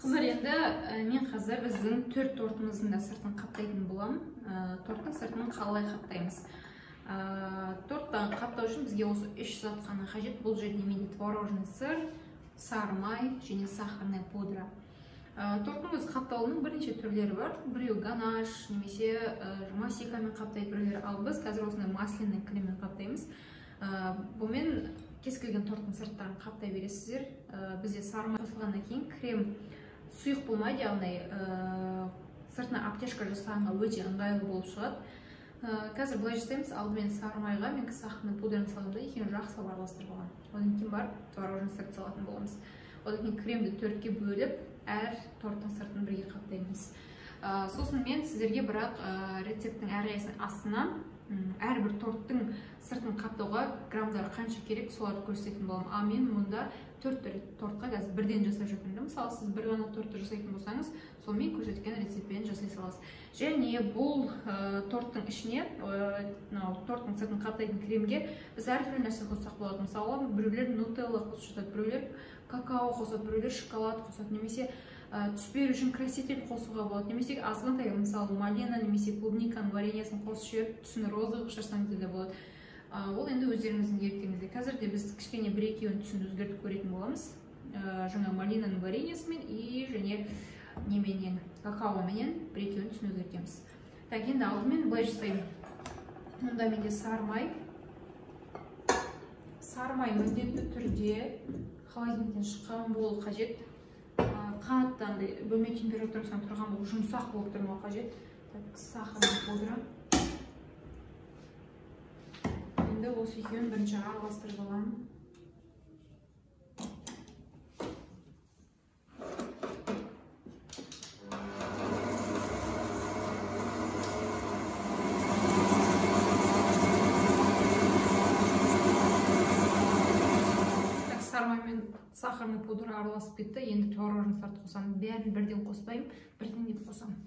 Қыздар, енді мен қазір біздің 4 тортымыздың да сыртын қаптайтын боламын. Торттың сыртын қалай қаптаймыз? Торттан қаптау үшін бізге осы 3 зат қана қажет. Бұл жерде менде творожный сыр, сары май және сахарная пудра. Торттың өз қаптауының бірнеше түрлері бар. Біреу ганаш, немесе масикамен қаптайды біреулер, ал біз қазір осындай масляный креммен қаптаймыз. Бұмен кез келген торттың сырттарын қаптай бересіздер. Бізде сары май қосылғаннан кейін крем сұйық болмайды, яғни сыртына обтяжка жасағанға өте ыңғайлы болып шығады. Қазір былай жасаймыз. Алдымен сары майға мен сахарный пудраны саламын да екеуін жақсылап араластырып аламын. Одан кейін барып творожный сырт салатын боламыз. Одан кейін кремді 4-ке бөліп, әр торттың сыртын бірге қаптаймыз. Сосын мен сіздерге бірақ рецепттің әрқайсының астына әрбір торттың сыртын қаптауға граммдары қанша керек соларды көрсететін боламын. А мен мұнда 4 тортқа қазір бірден жасап жатырмын. Мысалы, сіз бір ғана тортты жасайтын болсаңыз, сонымен көрсеткен рецептпен жасай саласыз. Және бұл торттың ішіне, торттың сыртын қаптайтын кремге біз әртүрлі нәрсе қоссақ болады. Мысалы, біреулер нутелла қосып жатады, біреулер какао қосады, біреулер шоколад қосады, немесе түс беру үшін краситель қосуға болады, немесе азғантай, мысалы, малина немесе клубниканың вареньясын қосып жіберіп, түсін роза қылып жасаңыз да болады. Ол енді өздеріңіздің еркіңізде. Қазірде біз кішкене бір-екеуін түсін өзгертіп көретін боламыз. Жаңа малинаның вареньясымен және неменен какаоменен бір-екеуін түсін өзгертеміз. Так, енді алдымен былай жасаймын. Мұнда менде сары май. Сары май міндетті түрде холодильниктен шыққан болу қажет. Қатты бөлме температурасынан тұрған болып, жұмсақ болып тұрмау қажет. Сахарный пудра. Енді осы екеуін бірінші араластырып аламын. Сары май мен сахарный пудра араласып кетті. Енді творожный сырт қосамын. Бәрін бірден қоспаймын, бірден деп қосамын.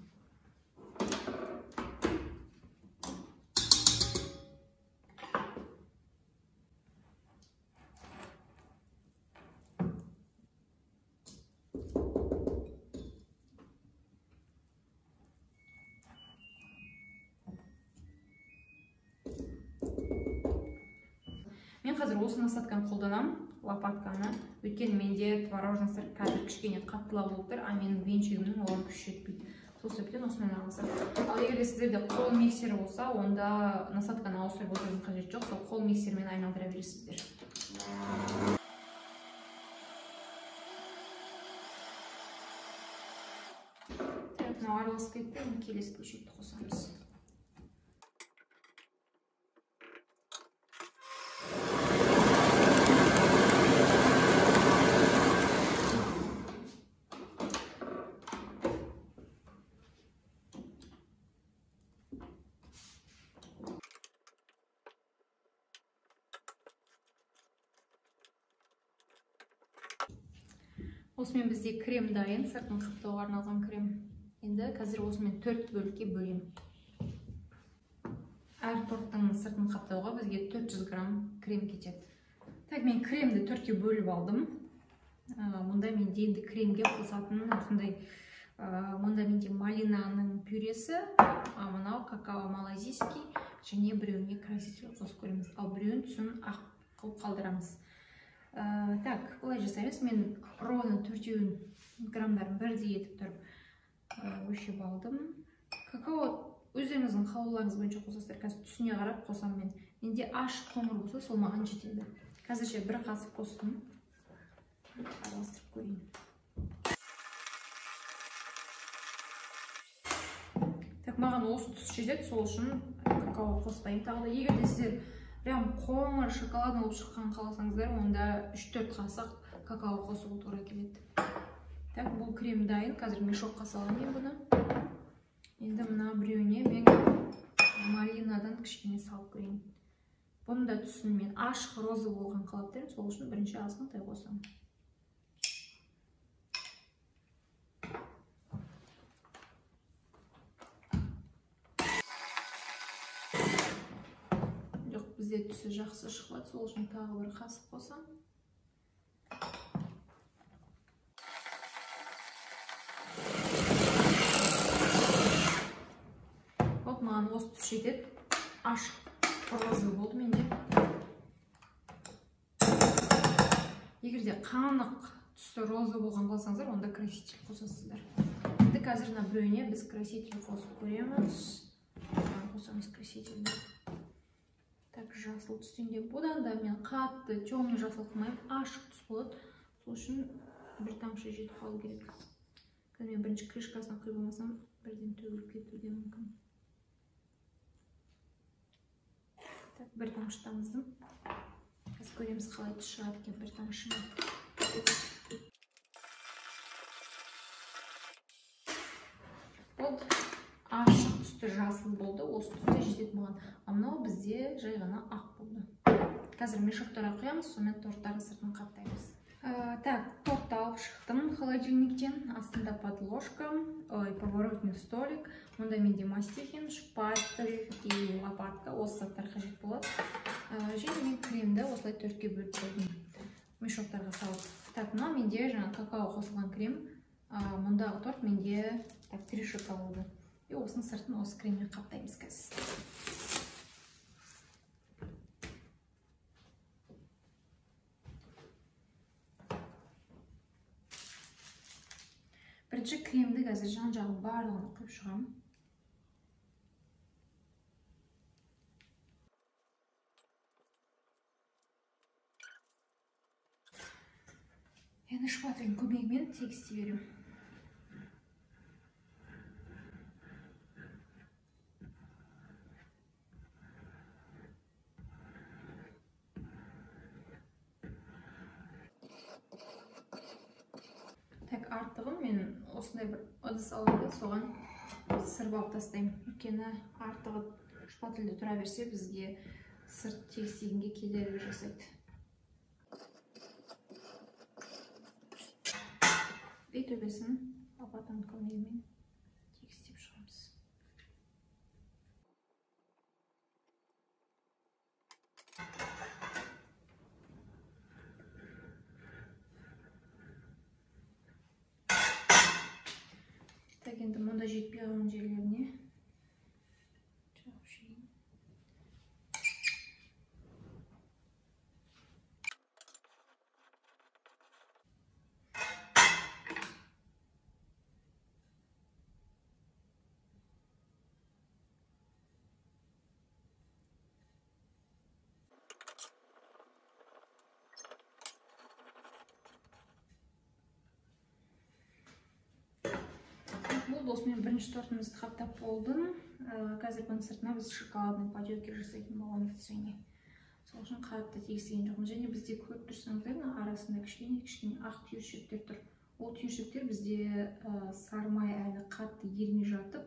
Мен қазір осы насатканы қолданамын, лопатканы. Өйткені менде творожный сыр қазір кішкене қаттылау болып тұр, а менің венчигімнің оған күші жетпейді. Сол себептен осымен араластырып. Ал егер сіздерде қол миксері болса, онда насатканы ауыстырып отырудың қажеті жоқ, сол қол миксермен айналдыра бересіздер. Мынау араласып кетті, келесі бөлшекті қосамыз. Осымен бізде крем дайын, сыртын қаптауға арналған крем. Енді қазір осымен 4 бөлікке бөлем. Әр торттың сыртын қаптауға бізге 400 грамм крем кетеді. Так, мен кремді 4-ке бөліп алдым. Мұнда менде енді кремге қосатын осындай, мұнда менде малинаның пюресі, мынау какао малайзийский, және біреуіне краситель қосып көреміз. Ал біреуін түсін ақ қылып қалдырамыз. Так, бұлай жасаймыз. Мен ровно 4 граммдарын бірдей етіп тұрып өлшеп алдым. Какао өздеріңіздің қалауларыңыз бойынша қосасыздар. Қазір түсіне қарап қосам мен. Менде ашық қоңыр болса, сол маған жетеді. Қазірше бір қасық қостым. Араластырып көрейін. Так, маған осы түс жетеді, сол үшін какао қоспайын. Тағы да егер де сіздер прям қоңыр шоколадный болып шыққан қаласаңыздар, онда 3-4 қасық какао қосуға тура келеді. Так, бұл крем дайын. Қазір мешокқа саламын мен бұны. Енді мына біреуіне мен малинадан кішкене салып көрейін. Бұны да түсін мен ашық розы болған қалаптарым, сол үшін бірінші азғантай қосамын. Жоқ, бізде түсі жақсы шықпады, сол үшін тағы бір қасық қосам. осы түс жетеді. Ашық розы болды менде. Егер де қанық түсті розы болған қалсаңыздар, онда краситель қосасыздар. Енді қазір біреуіне біз краситель қосып көреміз. Қосамыз красительді. Так, жасыл түстенде. Бұдан да мен қатты темный жасыл қылмаймын, ашық түс болады. Сол үшін бір тамшы жетіп қалу керек. Қазір мен бірінші крышкасына құйып алмасам, бірден төгіліп кетуі де мүмкін. Так, бір тамшы тамыздым. Қазір көреміз қалай түс шығады екен бір тамшымен. Болды. Ашық түсті жасыл болды. Осы түсте жетеді болған. Мынау бізде жай ғана ақ болды. Қазір мешоктарға құямыз, сонымен торттардың сыртын қаптаймыз. Так, тортты алып шықтым холодильниктен. Астында подложка, поворотный столик. Онда менде мастихин, шпатель и лопатка. Осы заттар қажет болады. Және мен кремді осылай төртке бөліп қойдым. Мешоктарға салып. Так, мына менде жаңа какао қосылған крем. Мұндағы торт менде 3 шоколады. И осының сыртын осы креммен қаптаймыз қазір. Бірінші кремді қазір жан-жағын барлығын құйып шығамын. Енді шпательдің көмегімен тегістей беремін. Так, артығын мен осындай бір ыдыс аламын, соған сырып алып тастаймын. Өйткені артығы шпательде тұра берсе, бізге сырт тегістегенге кедергі жасайды. И төбесін лопатаның көмегімен тегістеп шығамыз. Так, енді мұнда жетпей қалған жерлеріне жағып жейін. Бұл осымен бірінші тортымызды қаптап болдым. Қазір бұның сыртына біз шоколадный поделки жасайтын боламыз және. Сол үшін қатты тегістеген жоқпыз. Және бізде көріп тұрсаңыздар, арасында кішкене ақ түйіршіктер тұр. Ол түйіршіктер бізде сармай әлі қатты ермей жатып,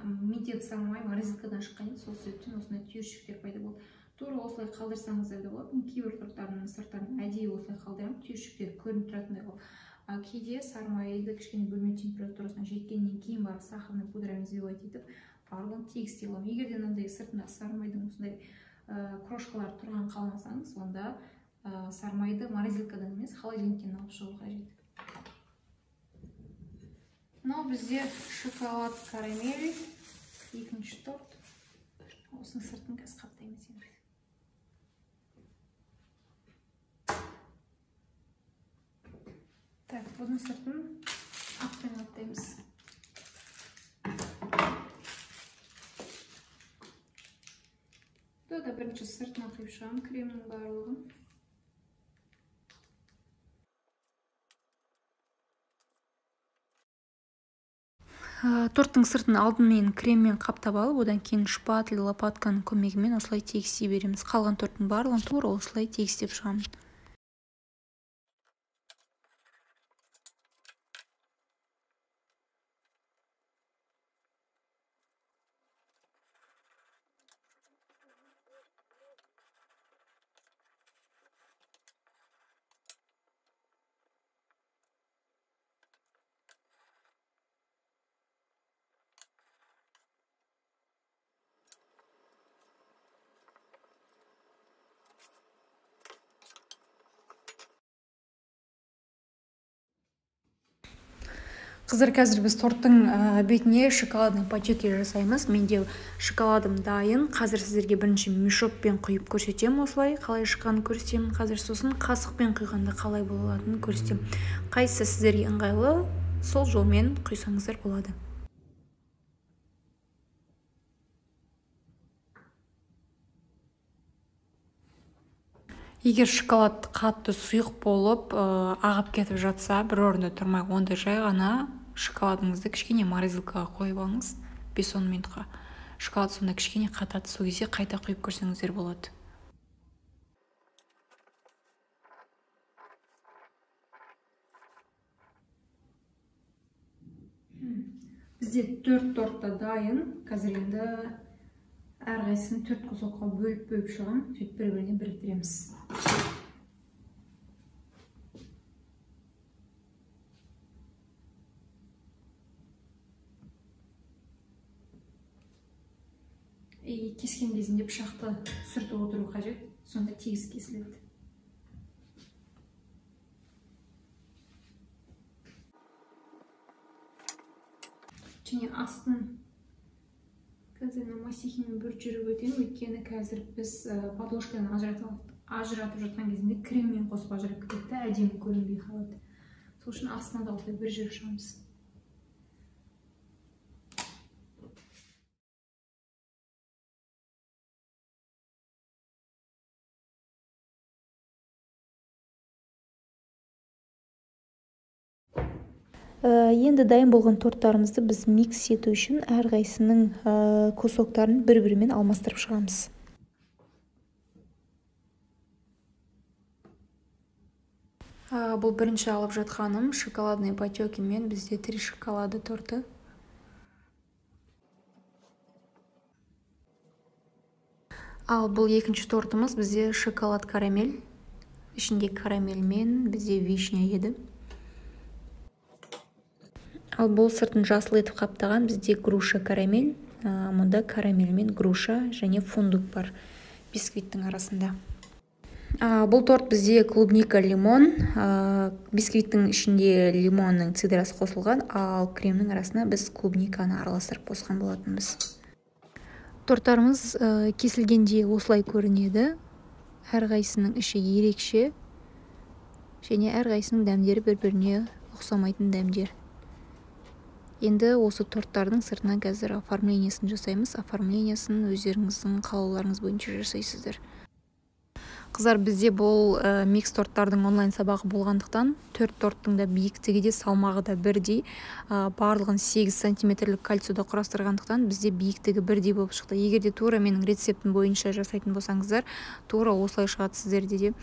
медет сармай морозилкадан шыққан еді. Сол себептен осындай түйіршіктер пайда болды. Тура осылай қалдырсаңыздар да болады. Кейбір торттардың сырттарын әдейі осылай қалдырамын, түйіршіктер көрініп тұратындай қылып. Кейде сармайды кішкене бөлме температурасына жеткеннен кейін барып сахарный пудраны взбивать етіп, барлығын тегістей аламын. Егер де мынандай сыртында сармайдың осындай крошкалар тұрған қалмасаңыз, онда сармайды морозилкадан емес, холодильниктен алып шығу қажет. Мынау бізде шоколад карамель, екінші торт. Осының сыртын қазір қаптаймыз енді. Так, бұның сыртын ақпен аттаймыз. Бұда бірінші сыртына құйып шығамын кремнің барлығын. Торттың сыртын алдымен креммен қаптап алып, одан кейін шпатель, лопатканың көмегімен осылай тегістей береміз. Қалған торттың барлығын тура осылай тегістеп шығамыз. Қыздар, қазір біз торттың бетіне шоколадный пачеки жасаймыз. Менде шоколадым дайын. Қазір сіздерге бірінші мешоппен құйып көрсетемін, осылай қалай шыққанын көрсетемін. Қазір сосын қасықпен құйғанда қалай болатынын көрсетемін. Қайсысы сіздерге ыңғайлы, сол жолмен құйсаңыздар болады. Егер шоколад қатты сұйық болып, ағып кетіп жатса, бір орында тұрмай, онда жай ғана шоколадыңызды кішкене морозилкаға қойып алыңыз, 5-10 минутқа. Шоколад сонда кішкене қатады, сол кезде қайта құйып көрсеңіздер болады. Бізде 4 тортта дайын. Қазір енді әрқайсысын 4 кусокқа бөліп шығам, сөйтіп бір-біріне біріктіреміз. Кескен кезінде пышақты сүртіп отыру қажет, сонда тегіс кесіледі. Және астын қазір массихимен бір жүріп өтемін, өйткені қазір біз подложканы ажыратып жатқан кезінде креммен қосып ажыратып кетті, әдемі көрінбей қалады. Сол үшін астына да осылай бір жүріп шығамыз. Енді дайын болған торттарымызды біз микс ету үшін әрқайсының кусоктарын бір-бірімен алмастырып шығамыз. Бұл бірінші алып жатқаным шоколадный пачеки мен бізде 3 шоколады торты. Ал бұл екінші тортымыз бізде шоколад карамель. Ішінде карамель мен бізде вишня еді. Ал бұл сыртын жасыл етіп қаптаған бізде груша карамель. Мұнда карамель мен груша және фундук бар бисквиттің арасында. Бұл торт бізде клубника лимон. Бисквиттің ішінде лимонның цидрасы қосылған, ал кремнің арасына біз клубниканы араластырып қосқан болатынбыз. Торттарымыз кесілгенде осылай көрінеді. Әрқайсының іші ерекше және әрқайсының дәмдері бір-біріне ұқсамайтын дәмдер. Енді осы торттардың сыртына қазір оформлениясын жасаймыз. Оформлениясын өздеріңіздің қалауларыңыз бойынша жасайсыздар. Қыздар, бізде бұл микс торттардың онлайн сабағы болғандықтан 4 торттың да биіктігі де салмағы да бірдей. Барлығын 8 сантиметрлік кальцияда құрастырғандықтан бізде биіктігі бірдей болып шықты. Егер де тура менің рецептім бойынша жасайтын болсаңыздар, тура осылай шығады сіздерде де.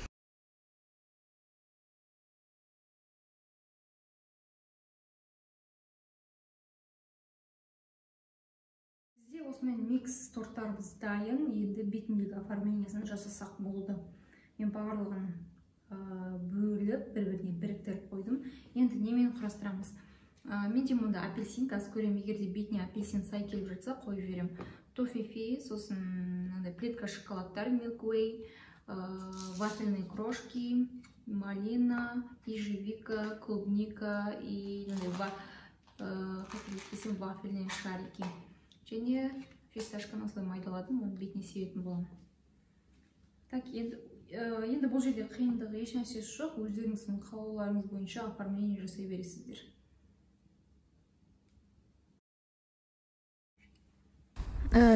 Осымен микс торттарымыз дайын, енді бетіндегі оформлениясын жасасақ болды. Мен барлығын бөліп, бір-біріне біріктіріп қойдым. Енді немен құрастырамыз? Менде мұнда апельсин, қазір көремін, егерде бетіне апельсин сай келіп жатса, қойып жіберем. Тофифи, сосын плитка шоколадтар, Milky Way, вафельные крошки, малина, ежевика, клубника и вафельные шарики. Және фисташканы осылай майдаладым, оны бетіне себетін боламын. Так, енді бұл жерде қиындығы еш нәрсесі жоқ, өздеріңіздің қалауларыңыз бойынша оформление жасай бересіздер.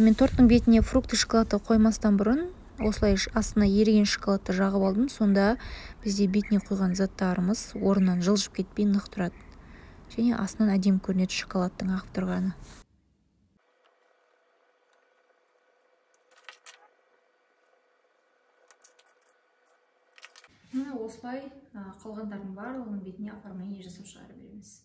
Мен торттың бетіне фрукты шоколадты қоймастан бұрын осылай астына еріген шоколадты жағып алдым, сонда бізде бетіне қойған заттарымыз орнынан жылжып кетпей нық тұрады. Және астынан әдемі көрінеді шоколадтың ағып тұрғаны. Осылай қалғандардың барлығының бетіне оформление жасап шығарып береміз.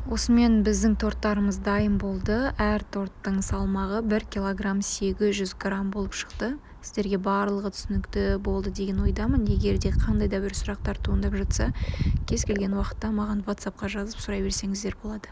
Осымен біздің торттарымыз дайын болды. Әр торттың салмағы 1 килограмм 800 грамм болып шықты. Сіздерге барлығы түсінікті болды деген ойдамын. Егер де қандай да бір сұрақтар туындап жатса, кез келген уақытта маған WhatsApp-қа жазып сұрай берсеңіздер болады.